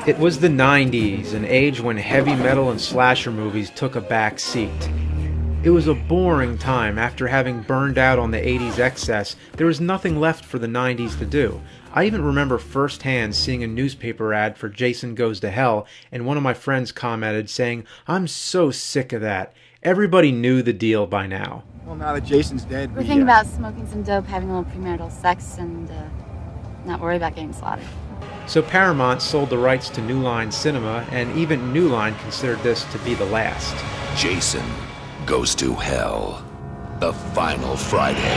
It was the 90s, an age when heavy metal and slasher movies took a back seat. It was a boring time. After having burned out on the 80s excess, there was nothing left for the 90s to do. I even remember firsthand seeing a newspaper ad for Jason Goes to Hell, and one of my friends commented saying, "I'm so sick of that." Everybody knew the deal by now. Well, now that Jason's dead, we're thinking about smoking some dope, having a little premarital sex, and not worry about getting slaughtered. So Paramount sold the rights to New Line Cinema, and even New Line considered this to be the last. Jason Goes to Hell. The final Friday.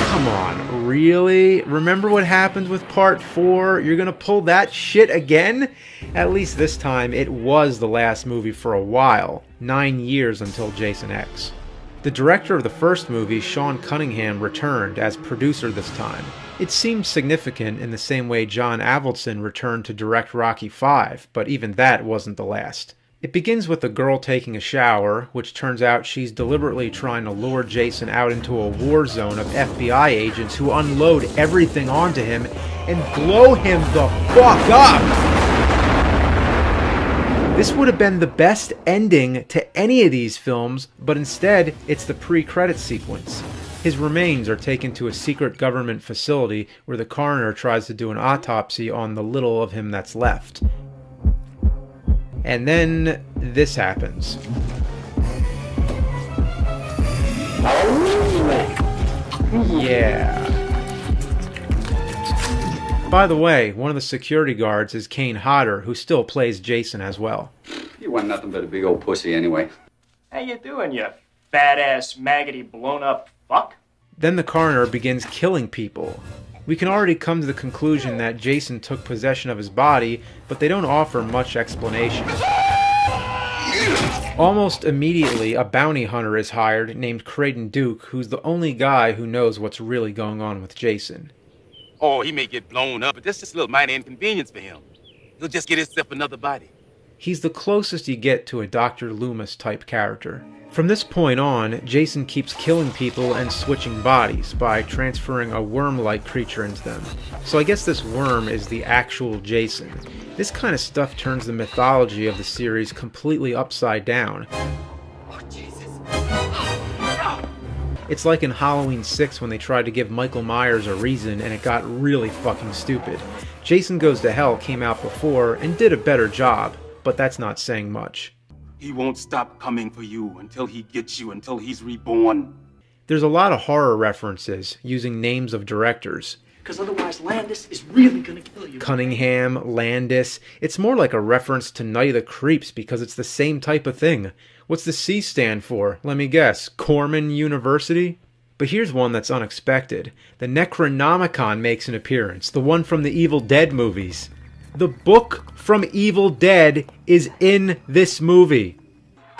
Come on, really? Remember what happened with Part 4? You're gonna pull that shit again? At least this time, it was the last movie for a while. 9 years until Jason X. The director of the first movie, Sean Cunningham, returned as producer this time. It seemed significant in the same way John Avildsen returned to direct Rocky V, but even that wasn't the last. It begins with a girl taking a shower, which turns out she's deliberately trying to lure Jason out into a war zone of FBI agents who unload everything onto him and blow him the fuck up! This would have been the best ending to any of these films, but instead, it's the pre-credits sequence. His remains are taken to a secret government facility where the coroner tries to do an autopsy on the little of him that's left. And then this happens. Yeah. By the way, one of the security guards is Kane Hodder, who still plays Jason as well. You want nothing but a big old pussy anyway. How you doing, you fat-ass, maggoty, blown-up fuck? Then the coroner begins killing people. We can already come to the conclusion that Jason took possession of his body, but they don't offer much explanation. Almost immediately, a bounty hunter is hired named Creighton Duke, who's the only guy who knows what's really going on with Jason. Oh, he may get blown up, but that's just a little minor inconvenience for him. He'll just get himself another body. He's the closest you get to a Dr. Loomis type character. From this point on, Jason keeps killing people and switching bodies by transferring a worm-like creature into them. So I guess this worm is the actual Jason. This kind of stuff turns the mythology of the series completely upside down. Oh, Jesus. It's like in Halloween 6 when they tried to give Michael Myers a reason and it got really fucking stupid. Jason Goes to Hell came out before and did a better job, but that's not saying much. He won't stop coming for you until he gets you, until he's reborn. There's a lot of horror references, using names of directors. Because otherwise Landis is really gonna kill you. Cunningham, Landis. It's more like a reference to Night of the Creeps because it's the same type of thing. What's the C stand for? Let me guess. Corman University? But here's one that's unexpected. The Necronomicon makes an appearance, the one from the Evil Dead movies. The book from Evil Dead is in this movie.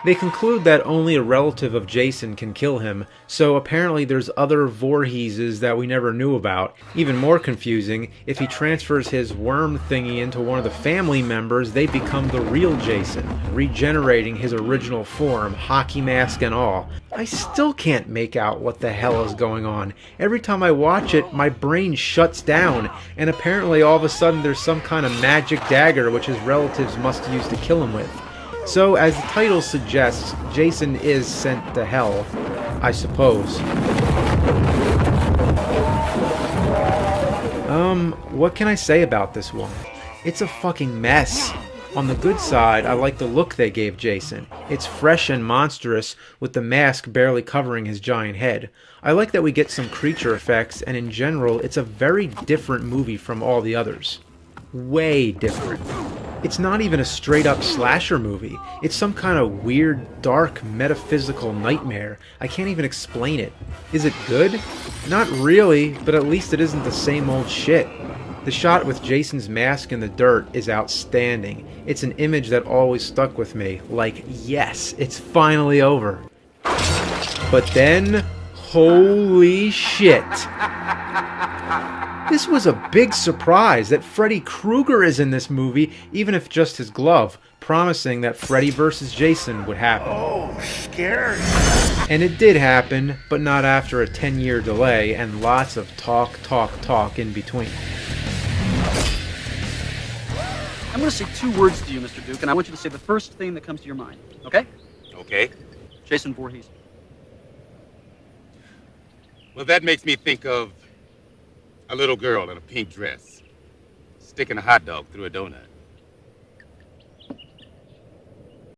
They conclude that only a relative of Jason can kill him, so apparently there's other Voorheeses that we never knew about. Even more confusing, if he transfers his worm thingy into one of the family members, they become the real Jason, regenerating his original form, hockey mask and all. I still can't make out what the hell is going on. Every time I watch it, my brain shuts down, and apparently all of a sudden there's some kind of magic dagger which his relatives must use to kill him with. So, as the title suggests, Jason is sent to hell, I suppose. What can I say about this one? It's a fucking mess. On the good side, I like the look they gave Jason. It's fresh and monstrous, with the mask barely covering his giant head. I like that we get some creature effects, and in general, it's a very different movie from all the others. Way different. It's not even a straight-up slasher movie. It's some kind of weird, dark, metaphysical nightmare. I can't even explain it. Is it good? Not really, but at least it isn't the same old shit. The shot with Jason's mask in the dirt is outstanding. It's an image that always stuck with me. Like, yes, it's finally over. But then, holy shit. This was a big surprise that Freddy Krueger is in this movie, even if just his glove, promising that Freddy vs. Jason would happen. Oh, scary. And it did happen, but not after a 10-year delay and lots of talk in between. I'm going to say 2 words to you, Mr. Duke, and I want you to say the first thing that comes to your mind, okay? Okay. Jason Voorhees. Well, that makes me think of a little girl in a pink dress sticking a hot dog through a donut.